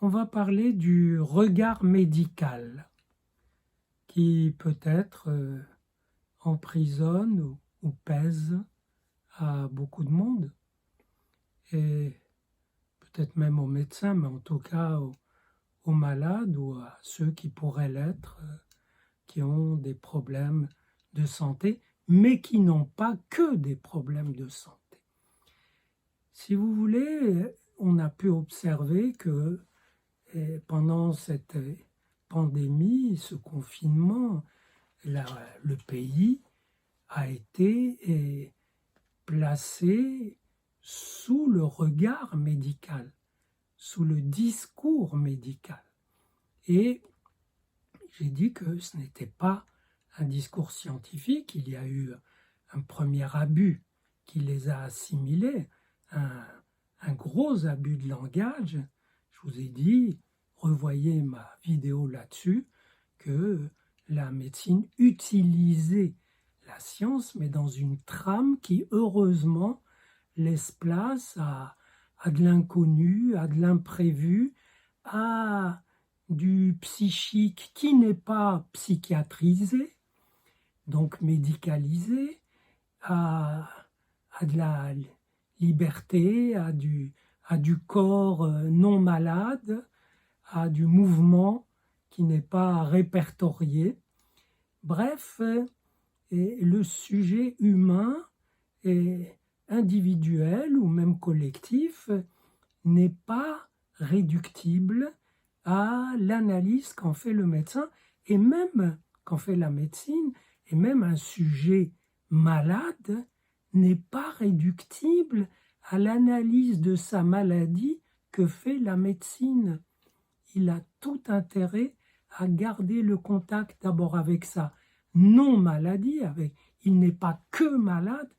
on va parler du regard médical qui peut-être emprisonne ou pèse à beaucoup de monde et peut-être même aux médecins, mais en tout cas aux malades ou à ceux qui pourraient l'être, qui ont des problèmes de santé, mais qui n'ont pas que des problèmes de santé. Si vous voulez, on a pu observer que pendant cette pandémie, ce confinement, le pays a été placé sous le regard médical, sous le discours médical. Et j'ai dit que ce n'était pas un discours scientifique, il y a eu un premier abus qui les a assimilés, un gros abus de langage. Je vous ai dit, revoyez ma vidéo là-dessus, que la médecine utilisait la science, mais dans une trame qui, heureusement, laisse place à de l'inconnu, à de l'imprévu, à du psychique qui n'est pas psychiatrisé, donc médicalisé, à de la liberté, à du corps non malade, à du mouvement qui n'est pas répertorié. Bref, le sujet humain et individuel ou même collectif n'est pas réductible à l'analyse qu'en fait le médecin et même qu'en fait la médecine, et même un sujet malade n'est pas réductible à l'analyse de sa maladie que fait la médecine. Il a tout intérêt à garder le contact d'abord avec sa non-maladie, il n'est pas que malade,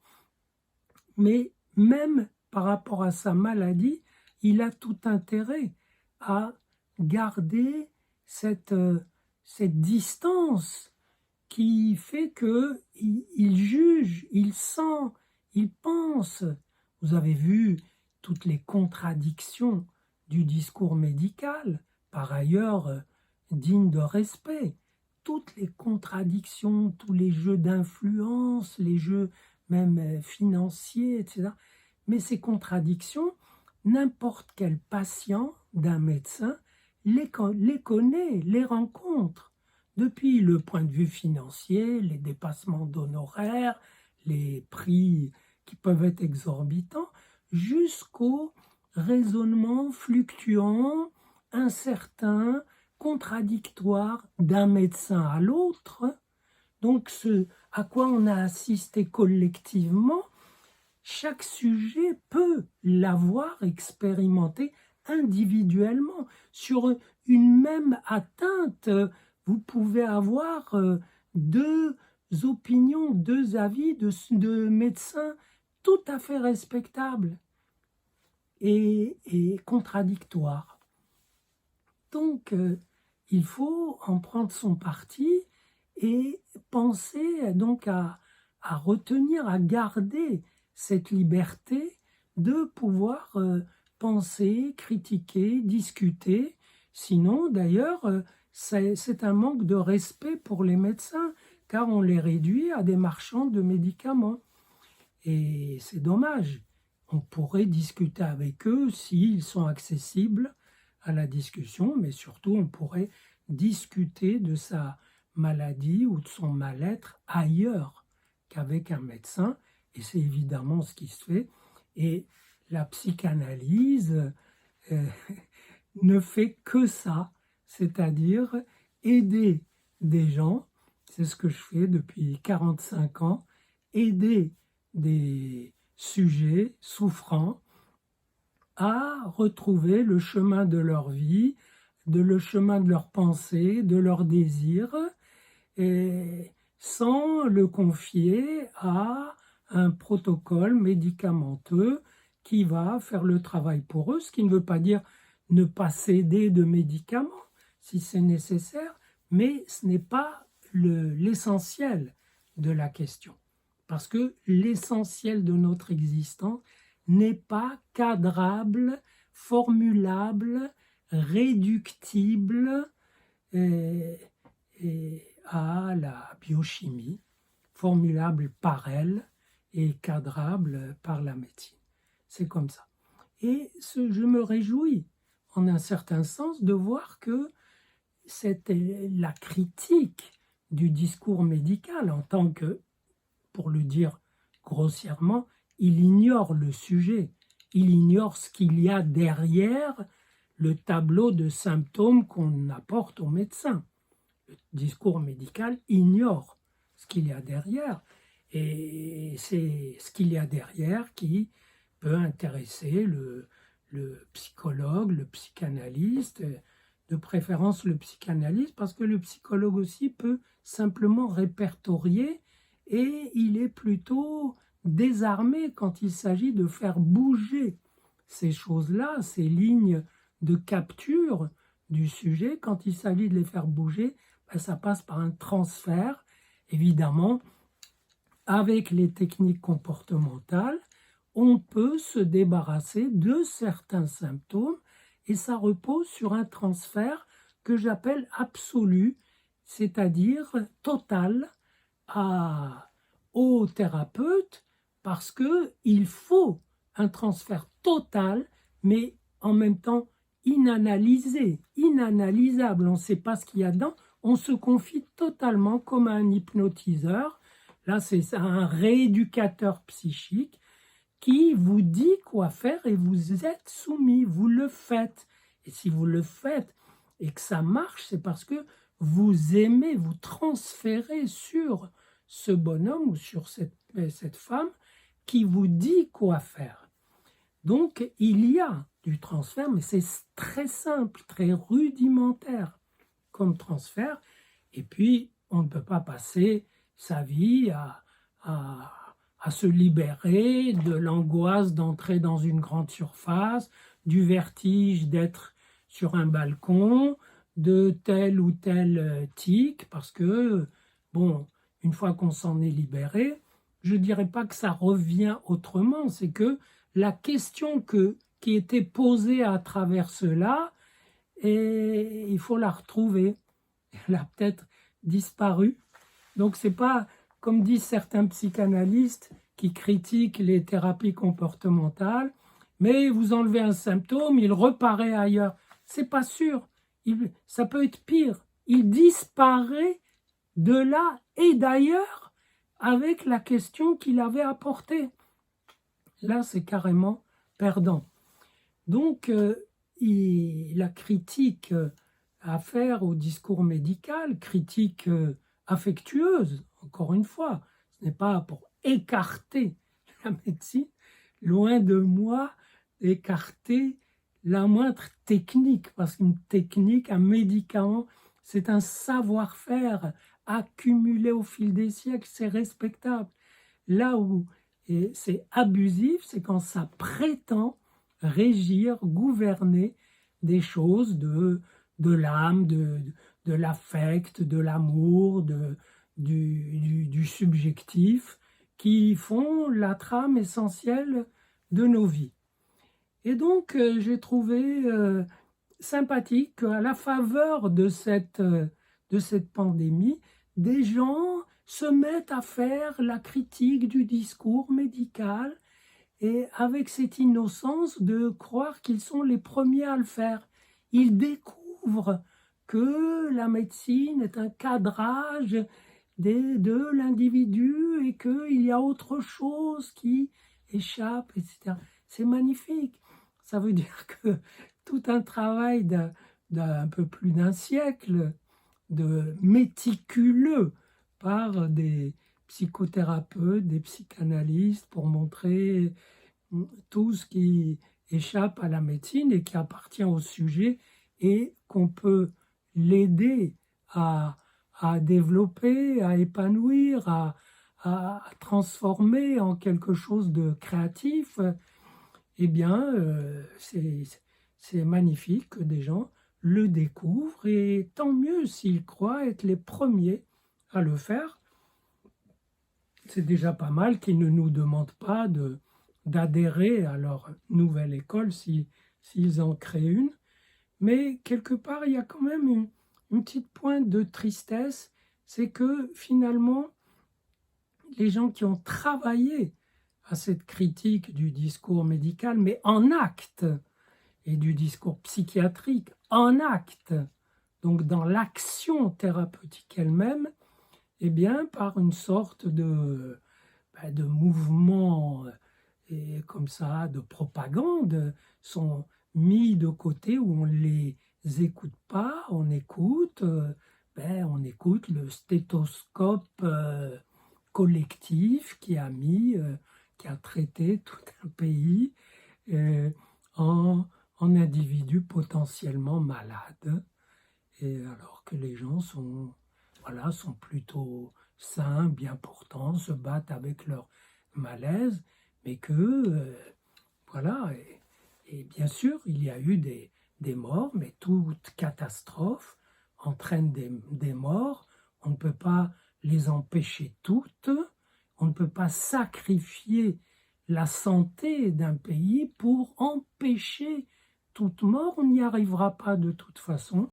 mais même par rapport à sa maladie, il a tout intérêt à garder cette distance qui fait qu'il juge, il sent, il pense. Vous avez vu toutes les contradictions du discours médical, par ailleurs dignes de respect. Toutes les contradictions, tous les jeux d'influence, les jeux même financiers, etc. Mais ces contradictions, n'importe quel patient d'un médecin les connaît, les rencontre. Depuis le point de vue financier, les dépassements d'honoraires, les prix qui peuvent être exorbitants, jusqu'au raisonnement fluctuant, incertain, contradictoire d'un médecin à l'autre. Donc ce à quoi on a assisté collectivement, chaque sujet peut l'avoir expérimenté individuellement. Sur une même atteinte, vous pouvez avoir deux opinions, deux avis de médecins tout à fait respectables et contradictoires. Donc, il faut en prendre son parti et penser donc à retenir, à garder cette liberté de pouvoir penser, critiquer, discuter. Sinon, d'ailleurs, c'est un manque de respect pour les médecins, car on les réduit à des marchands de médicaments. Et c'est dommage. On pourrait discuter avec eux s'ils sont accessibles à la discussion, mais surtout on pourrait discuter de sa maladie ou de son mal-être ailleurs qu'avec un médecin, et c'est évidemment ce qui se fait. Et la psychanalyse ne fait que ça, c'est-à-dire aider des gens, c'est ce que je fais depuis 45 ans, aider des sujets souffrants à retrouver le chemin de leur vie, le chemin de leurs pensées, de leurs désirs, et sans le confier à un protocole médicamenteux qui va faire le travail pour eux, ce qui ne veut pas dire ne pas céder de médicaments si c'est nécessaire, mais ce n'est pas l'essentiel de la question. Parce que l'essentiel de notre existence n'est pas cadrable, formulable, réductible à la biochimie, formulable par elle et cadrable par la médecine. C'est comme ça. Et je me réjouis, en un certain sens, de voir que c'était la critique du discours médical en tant que, pour le dire grossièrement, il ignore le sujet, il ignore ce qu'il y a derrière le tableau de symptômes qu'on apporte au médecin. Le discours médical ignore ce qu'il y a derrière, et c'est ce qu'il y a derrière qui peut intéresser le psychologue, le psychanalyste, de préférence le psychanalyste, parce que le psychologue aussi peut simplement répertorier et il est plutôt désarmé quand il s'agit de faire bouger ces choses-là, ces lignes de capture du sujet. Quand il s'agit de les faire bouger, ça passe par un transfert, évidemment. Avec les techniques comportementales, on peut se débarrasser de certains symptômes et ça repose sur un transfert que j'appelle absolu, c'est-à-dire total au thérapeute, parce qu'il faut un transfert total, mais en même temps inanalysé, inanalysable. On ne sait pas ce qu'il y a dedans, on se confie totalement comme à un hypnotiseur. Là, c'est un rééducateur psychique qui vous dit quoi faire et vous êtes soumis, vous le faites. Et si vous le faites et que ça marche, c'est parce que vous aimez, vous transférez sur ce bonhomme ou sur cette femme qui vous dit quoi faire. Donc, il y a du transfert, mais c'est très simple, très rudimentaire comme transfert. Et puis, on ne peut pas passer sa vie à se libérer de l'angoisse d'entrer dans une grande surface, du vertige d'être sur un balcon, de tel ou tel tic, parce que, bon, une fois qu'on s'en est libéré, je ne dirais pas que ça revient autrement, c'est que la question qui était posée à travers cela, et il faut la retrouver. Elle a peut-être disparu. Donc c'est pas, comme disent certains psychanalystes qui critiquent les thérapies comportementales, mais vous enlevez un symptôme, il reparaît ailleurs. C'est pas sûr. Ça peut être pire. Il disparaît de là et d'ailleurs avec la question qu'il avait apportée. Là, c'est carrément perdant. Donc, la critique à faire au discours médical, critique affectueuse, encore une fois, ce n'est pas pour écarter la médecine, loin de moi écarter la moindre technique, parce qu'une technique, un médicament, c'est un savoir-faire accumulé au fil des siècles, c'est respectable. Là où c'est abusif, c'est quand ça prétend régir, gouverner des choses de l'âme, de l'affect, de l'amour, du subjectif, qui font la trame essentielle de nos vies. Et donc, j'ai trouvé sympathique qu'à la faveur de cette pandémie, des gens se mettent à faire la critique du discours médical et avec cette innocence de croire qu'ils sont les premiers à le faire. Ils découvrent que la médecine est un cadrage de l'individu et qu'il y a autre chose qui échappe, etc. C'est magnifique. Ça veut dire que tout un travail d'un peu plus d'un siècle de méticuleux par des psychothérapeutes, des psychanalystes pour montrer tout ce qui échappe à la médecine et qui appartient au sujet et qu'on peut l'aider à développer, à épanouir, à transformer en quelque chose de créatif, eh bien, c'est magnifique que des gens le découvrent et tant mieux s'ils croient être les premiers à le faire. C'est déjà pas mal qu'ils ne nous demandent pas d'adhérer à leur nouvelle école s'ils en créent une, mais quelque part, il y a quand même une petite pointe de tristesse, c'est que finalement, les gens qui ont travaillé à cette critique du discours médical, mais en acte, et du discours psychiatrique en acte, donc dans l'action thérapeutique elle-même, eh bien, par une sorte de mouvement et comme ça, de propagande, sont mis de côté où on ne les écoute pas, on écoute le stéthoscope collectif qui a traité tout un pays euh, en, en individus potentiellement malades, et alors que les gens sont, voilà, sont plutôt sains, bien portants, se battent avec leur malaise, mais que, voilà, et bien sûr, il y a eu des morts, mais toute catastrophe entraîne des morts. On ne peut pas les empêcher toutes. On ne peut pas sacrifier la santé d'un pays pour empêcher toute mort. On n'y arrivera pas de toute façon.